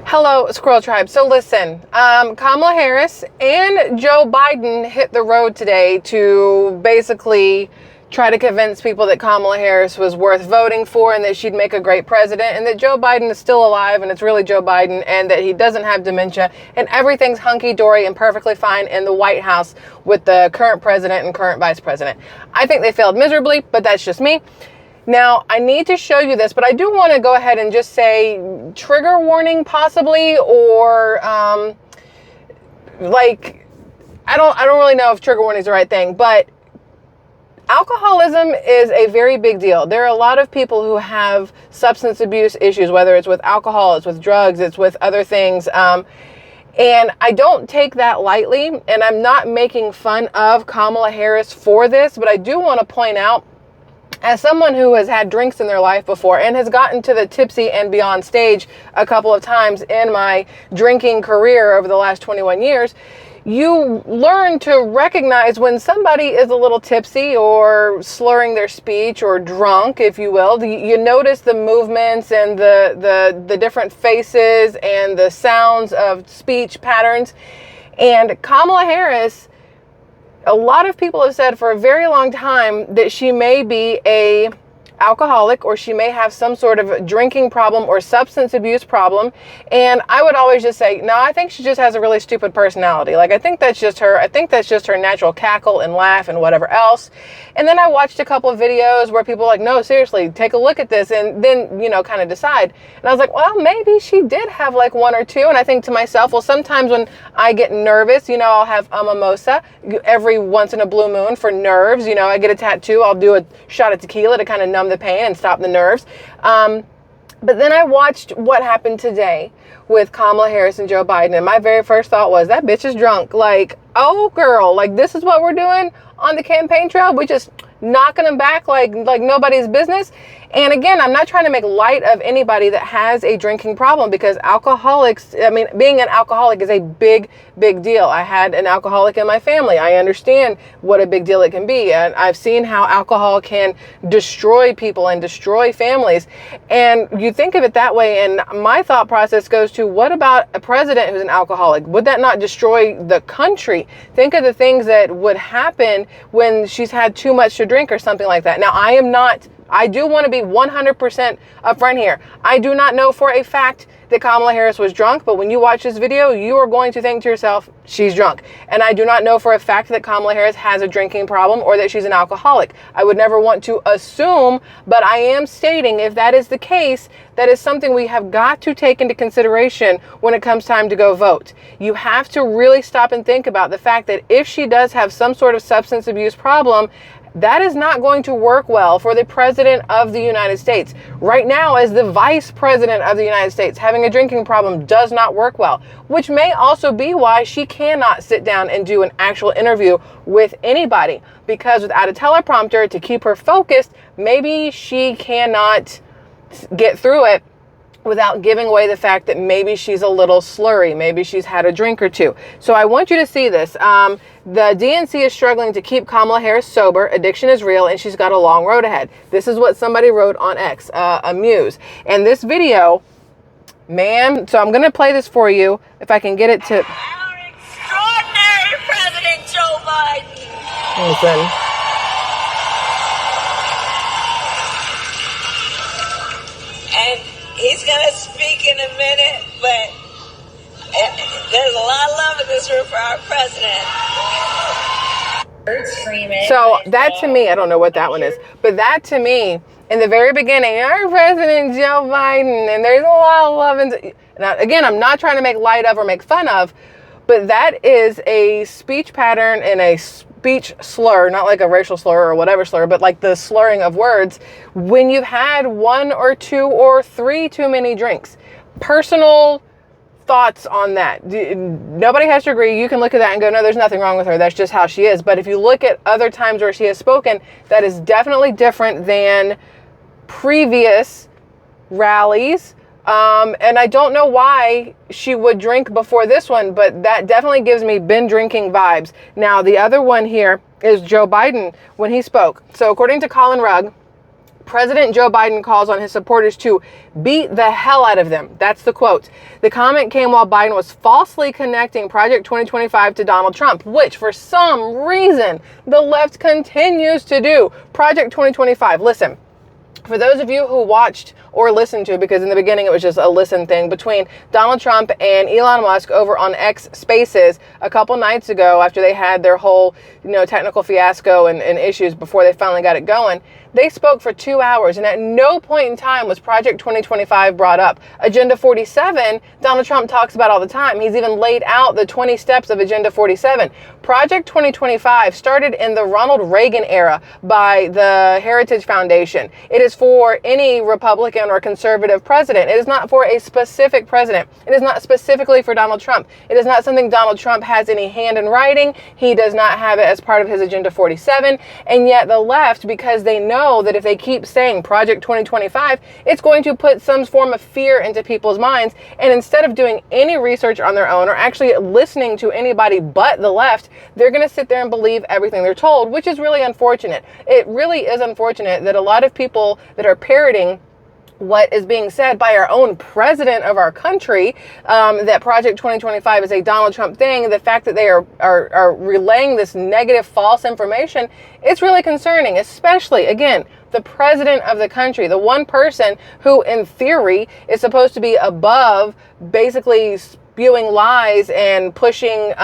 Hello, Squirrel Tribe. So listen, Kamala Harris and Joe Biden hit the road today to basically try to convince people that Kamala Harris was worth voting for and that she'd make a great president and that Joe Biden is still alive and it's really Joe Biden and that he doesn't have dementia and everything's hunky-dory and perfectly fine in the White House with the current president and current vice president. I think they failed miserably, but that's just me. Now, I need to show you this, but I do want to go ahead and just say trigger warning possibly, or I don't really know if trigger warning is the right thing, but alcoholism is a very big deal. There are a lot of people who have substance abuse issues, whether it's with alcohol, it's with drugs, it's with other things. And I don't take that lightly, and I'm not making fun of Kamala Harris for this, but I do want to point out, as someone who has had drinks in their life before and has gotten to the tipsy and beyond stage a couple of times in my drinking career over the last 21 years, you learn to recognize when somebody is a little tipsy or slurring their speech or drunk, if you will. You notice the movements and the different faces and the sounds of speech patterns. And Kamala Harris, a lot of people have said for a very long time that she may be a alcoholic or she may have some sort of drinking problem or substance abuse problem. And I would always just say, no, I think she just has a really stupid personality. Like, I think that's just her. I think that's just her natural cackle and laugh and whatever else. And then I watched a couple of videos where people were like, no, seriously, take a look at this and then, kind of decide. And I was like, well, maybe she did have like one or two. And I think to myself, well, sometimes when I get nervous, I'll have a mimosa every once in a blue moon for nerves. I get a tattoo, I'll do a shot of tequila to kind of numb the pain and stop the nerves. But then I watched what happened today with Kamala Harris and Joe Biden, and my very first thought was, that bitch is drunk. Like, oh girl, like this is what we're doing on the campaign trail? We just knocking them back like nobody's business. And again, I'm not trying to make light of anybody that has a drinking problem, because being an alcoholic is a big, big deal. I had an alcoholic in my family. I understand what a big deal it can be. And I've seen how alcohol can destroy people and destroy families. And you think of it that way. And my thought process goes to, what about a president who's an alcoholic? Would that not destroy the country? Think of the things that would happen when she's had too much to drink or something like that. Now, I do want to be 100% upfront here. I do not know for a fact that Kamala Harris was drunk, but when you watch this video, you are going to think to yourself, she's drunk. And I do not know for a fact that Kamala Harris has a drinking problem or that she's an alcoholic. I would never want to assume, but I am stating, if that is the case, that is something we have got to take into consideration when it comes time to go vote. You have to really stop and think about the fact that if she does have some sort of substance abuse problem, that is not going to work well for the president of the United States. Right now, as the vice president of the United States, having a drinking problem does not work well, which may also be why she cannot sit down and do an actual interview with anybody, because without a teleprompter to keep her focused, maybe she cannot get through it without giving away the fact that maybe she's a little slurry, maybe she's had a drink or two. So I want you to see this. The DNC is struggling to keep Kamala Harris sober. Addiction is real, and she's got a long road ahead. This is what somebody wrote on X, Amuse. And this video, man, so I'm going to play this for you, if I can get it to... Our extraordinary President Joe Biden. Listen. And he's going to speak in a minute, but there's a lot of love in this room for our president. So that to me, I don't know what that one is, but that to me, in the very beginning, our President Joe Biden, and there's a lot of love. Now, again, I'm not trying to make light of or make fun of, but that is a speech pattern and a speech slur, not like a racial slur or whatever slur, but like the slurring of words when you've had one or two or three too many drinks. Personal thoughts on that. Nobody has to agree. You can look at that and go, no, there's nothing wrong with her. That's just how she is. But if you look at other times where she has spoken, that is definitely different than previous rallies. And I don't know why she would drink before this one, but that definitely gives me been drinking vibes. Now, the other one here is Joe Biden when he spoke. So according to Colin Rugg, President Joe Biden calls on his supporters to beat the hell out of them. That's the quote. The comment came while Biden was falsely connecting Project 2025 to Donald Trump, which for some reason the left continues to do. Project 2025. Listen, for those of you who watched or listened to, because in the beginning it was just a listen thing between Donald Trump and Elon Musk over on X Spaces a couple nights ago after they had their whole, technical fiasco and issues before they finally got it going. They spoke for 2 hours, and at no point in time was Project 2025 brought up. Agenda 47, Donald Trump talks about all the time. He's even laid out the 20 steps of Agenda 47. Project 2025 started in the Ronald Reagan era by the Heritage Foundation. It is for any Republican or conservative president. It is not for a specific president. It is not specifically for Donald Trump. It is not something Donald Trump has any hand in writing. He does not have it as part of his Agenda 47. And yet the left, because they know that if they keep saying Project 2025, it's going to put some form of fear into people's minds. And instead of doing any research on their own or actually listening to anybody but the left, they're going to sit there and believe everything they're told, which is really unfortunate. It really is unfortunate that a lot of people that are parroting what is being said by our own president of our country, that Project 2025 is a Donald Trump thing, the fact that they are relaying this negative, false information, it's really concerning, especially, again, the president of the country, the one person who, in theory, is supposed to be above basically spewing lies and pushing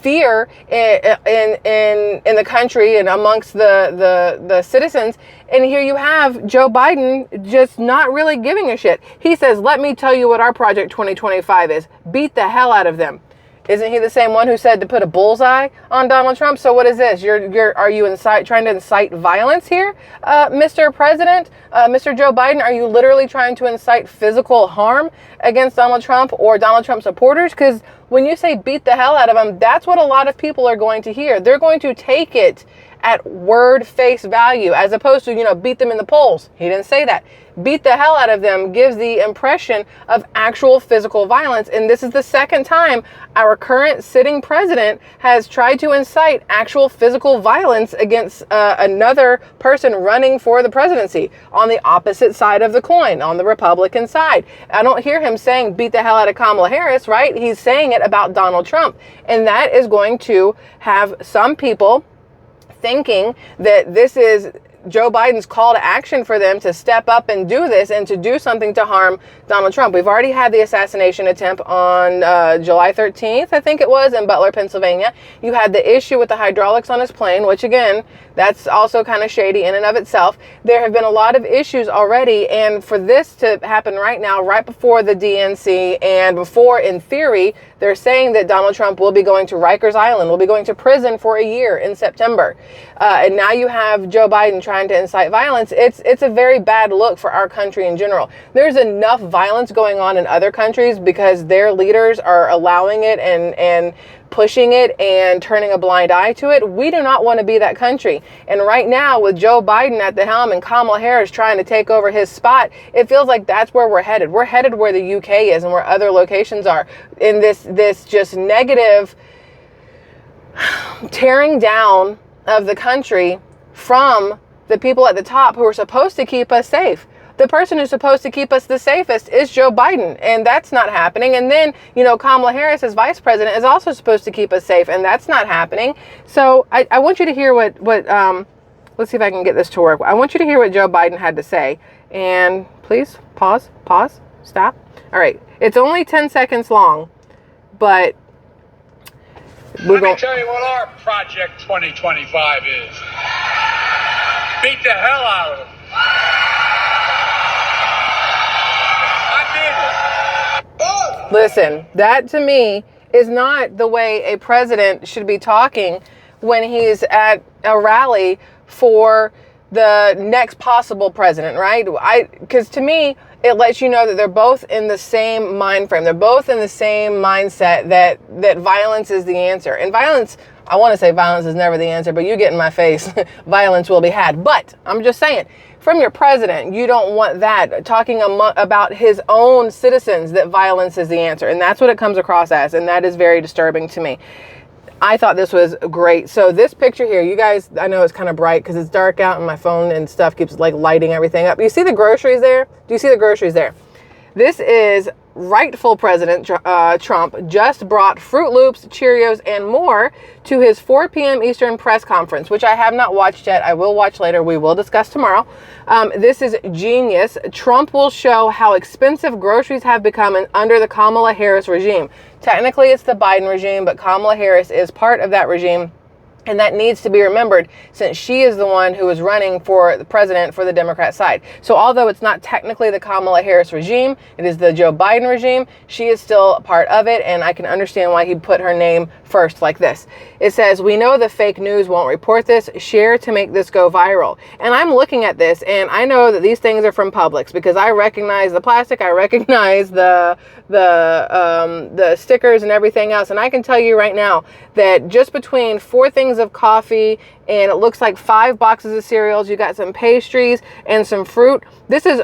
fear in the country and amongst the citizens. And here you have Joe Biden just not really giving a shit. He says, let me tell you what our Project 2025 is. Beat the hell out of them. Isn't he the same one who said to put a bullseye on Donald Trump? So what is this? Are you trying to incite violence here, Mr. President? Mr. Joe Biden, are you literally trying to incite physical harm against Donald Trump or Donald Trump supporters? Because when you say beat the hell out of him, that's what a lot of people are going to hear. They're going to take it at word face value, as opposed to, beat them in the polls. He didn't say that. Beat the hell out of them gives the impression of actual physical violence. And this is the second time our current sitting president has tried to incite actual physical violence against another person running for the presidency on the opposite side of the coin, on the Republican side. I don't hear him saying beat the hell out of Kamala Harris, right? He's saying it about Donald Trump. And that is going to have some people thinking that this is Joe Biden's call to action for them to step up and do this and to do something to harm Donald Trump. We've already had the assassination attempt on July 13th, I think it was, in Butler, Pennsylvania. You had the issue with the hydraulics on his plane, which again, that's also kind of shady in and of itself. There have been a lot of issues already, and for this to happen right now, right before the DNC, and before, in theory, they're saying that Donald Trump will be going to Rikers Island, will be going to prison for a year in September. And now you have Joe Biden trying to incite violence. It's a very bad look for our country in general. There's enough violence going on in other countries because their leaders are allowing it and pushing it and turning a blind eye to it. We do not want to be that country. And right now, with Joe Biden at the helm and Kamala Harris trying to take over his spot, it feels like that's where we're headed. We're headed where the UK is and where other locations are, in this just negative tearing down of the country from the people at the top who are supposed to keep us safe. The person who's supposed to keep us the safest is Joe Biden, and that's not happening. And then, Kamala Harris as vice president is also supposed to keep us safe, and that's not happening. So I want you to hear what let's see if I can get this to work. I want you to hear what Joe Biden had to say. And please pause, stop. All right. It's only 10 seconds long, but let me tell you what our Project 2025 is. Beat the hell out of them. Listen, that to me is not the way a president should be talking when he's at a rally for the next possible president, right? Because to me, it lets you know that they're both in the same mind frame. They're both in the same mindset that violence is the answer. And violence, I want to say violence is never the answer, but you get in my face, violence will be had. But I'm just saying, from your president, you don't want that talking about his own citizens, that violence is the answer. And that's what it comes across as. And that is very disturbing to me. I thought this was great. So this picture here, you guys, I know it's kind of bright because it's dark out and my phone and stuff keeps like lighting everything up. You see the groceries there? Do you see the groceries there? This is rightful President Trump just brought Fruit Loops, Cheerios, and more to his 4 p.m. Eastern press conference, which I have not watched yet. I will watch later. We will discuss tomorrow. This is genius. Trump will show how expensive groceries have become under the Kamala Harris regime. Technically, it's the Biden regime, but Kamala Harris is part of that regime. And that needs to be remembered since she is the one who is running for the president for the Democrat side. So although it's not technically the Kamala Harris regime, it is the Joe Biden regime, she is still a part of it. And I can understand why he put her name first like this. It says, "We know the fake news won't report this. Share to make this go viral." And I'm looking at this and I know that these things are from Publix because I recognize the plastic. I recognize the stickers and everything else. And I can tell you right now that just between 4 things of coffee and it looks like 5 boxes of cereals, you got some pastries and some fruit. This is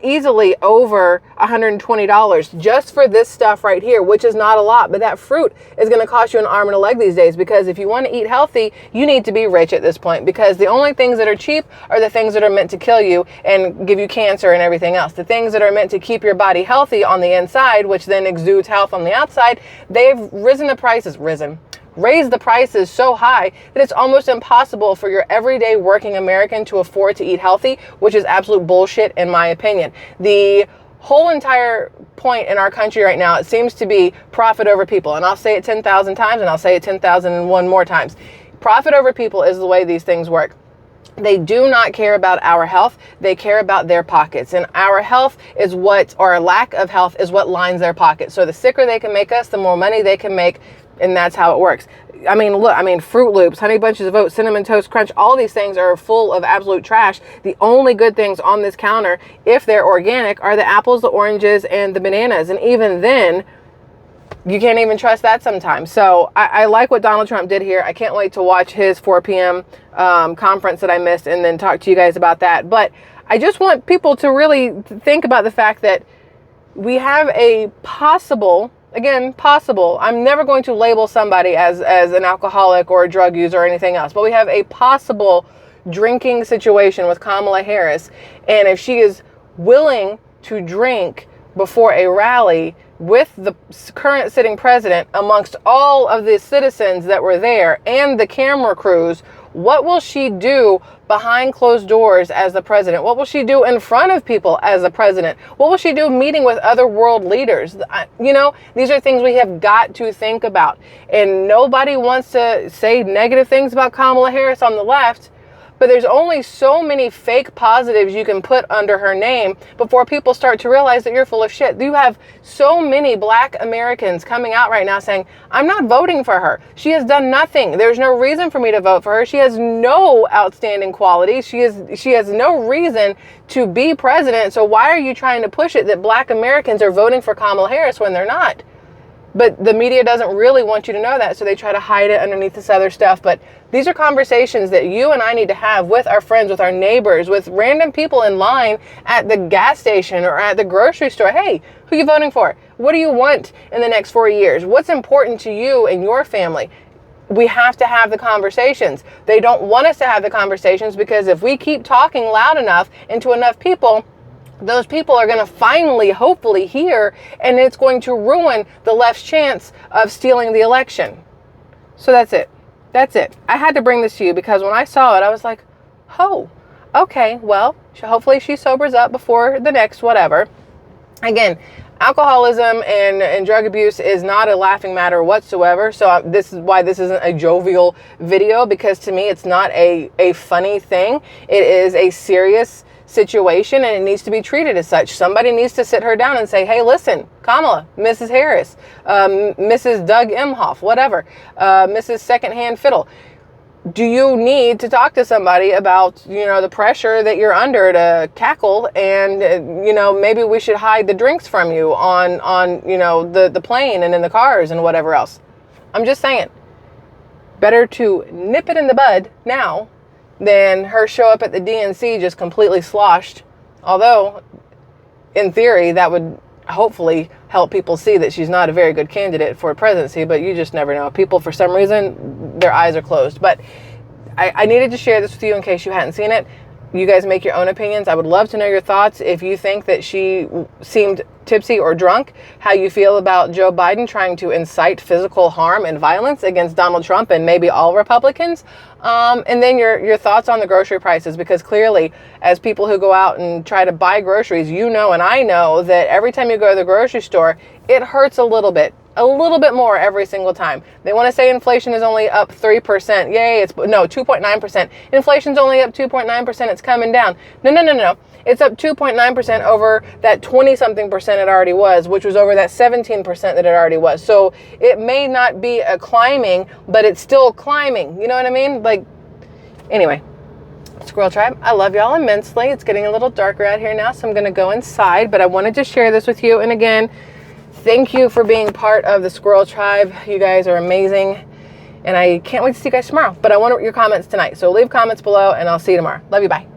easily over $120 just for this stuff right here, which is not a lot, but that fruit is going to cost you an arm and a leg these days because if you want to eat healthy, you need to be rich at this point because the only things that are cheap are the things that are meant to kill you and give you cancer and everything else. The things that are meant to keep your body healthy on the inside, which then exudes health on the outside, they've raised the prices so high that it's almost impossible for your everyday working American to afford to eat healthy, which is absolute bullshit in my opinion. The whole entire point in our country right now, it seems to be profit over people. And I'll say it 10,000 times and I'll say it 10,001 more times. Profit over people is the way these things work. They do not care about our health. They care about their pockets. And our health is or lack of health is what lines their pockets. So the sicker they can make us, the more money they can make. And that's how it works. I mean, Fruit Loops, Honey Bunches of Oats, Cinnamon Toast Crunch, all these things are full of absolute trash. The only good things on this counter, if they're organic, are the apples, the oranges, and the bananas. And even then, you can't even trust that sometimes. So I like what Donald Trump did here. I can't wait to watch his 4 p.m. Conference that I missed and then talk to you guys about that. But I just want people to really think about the fact that we have a possible, I'm never going to label somebody as an alcoholic or a drug user or anything else, but we have a possible drinking situation with Kamala Harris. And if she is willing to drink before a rally with the current sitting president amongst all of the citizens that were there and the camera crews, what will she do behind closed doors as the president? What will she do in front of people as the president? What will she do meeting with other world leaders? These are things we have got to think about. And nobody wants to say negative things about Kamala Harris on the left, but there's only so many fake positives you can put under her name before people start to realize that you're full of shit. You have so many Black Americans coming out right now saying, I'm not voting for her. She has done nothing. There's no reason for me to vote for her. She has no outstanding qualities. She has no reason to be president. So why are you trying to push it that Black Americans are voting for Kamala Harris when they're not? But the media doesn't really want you to know that, so they try to hide it underneath this other stuff. But these are conversations that you and I need to have with our friends, with our neighbors, with random people in line at the gas station or at the grocery store. Hey, who are you voting for? What do you want in the next 4 years? What's important to you and your family? We have to have the conversations. They don't want us to have the conversations because if we keep talking loud enough and to enough people, those people are going to finally, hopefully, hear, and it's going to ruin the left's chance of stealing the election. So that's it. That's it. I had to bring this to you because when I saw it, I was like, oh, okay, well, hopefully she sobers up before the next whatever. Again, alcoholism and drug abuse is not a laughing matter whatsoever. So this is why this isn't a jovial video, because to me, it's not a funny thing. It is a serious situation and it needs to be treated as such. Somebody needs to sit her down and say, hey, listen, Kamala, Mrs. Harris, Mrs. Doug Emhoff, whatever, Mrs. Secondhand Fiddle. Do you need to talk to somebody about, the pressure that you're under to cackle and, maybe we should hide the drinks from you on the plane and in the cars and whatever else. I'm just saying, better to nip it in the bud now than her show up at the DNC just completely sloshed. Although, in theory, that would hopefully help people see that she's not a very good candidate for presidency, but you just never know. People, for some reason, their eyes are closed. But I needed to share this with you in case you hadn't seen it. You guys make your own opinions. I would love to know your thoughts. If you think that she seemed tipsy or drunk, how you feel about Joe Biden trying to incite physical harm and violence against Donald Trump and maybe all Republicans. And then your thoughts on the grocery prices, because clearly, as people who go out and try to buy groceries, you know and I know that every time you go to the grocery store, it hurts a little bit more every single time. They want to say inflation is only up 3%. Yay, it's no 2.9%. Inflation's only up 2.9%. It's coming down. No. It's up 2.9% over that 20-something percent it already was, which was over that 17% that it already was. So it may not be a climbing, but it's still climbing. You know what I mean? Like, anyway, Squirrel Tribe, I love y'all immensely. It's getting a little darker out here now, so I'm going to go inside, but I wanted to share this with you. And again, thank you for being part of the Squirrel Tribe. You guys are amazing. And I can't wait to see you guys tomorrow. But I want your comments tonight. So leave comments below and I'll see you tomorrow. Love you. Bye.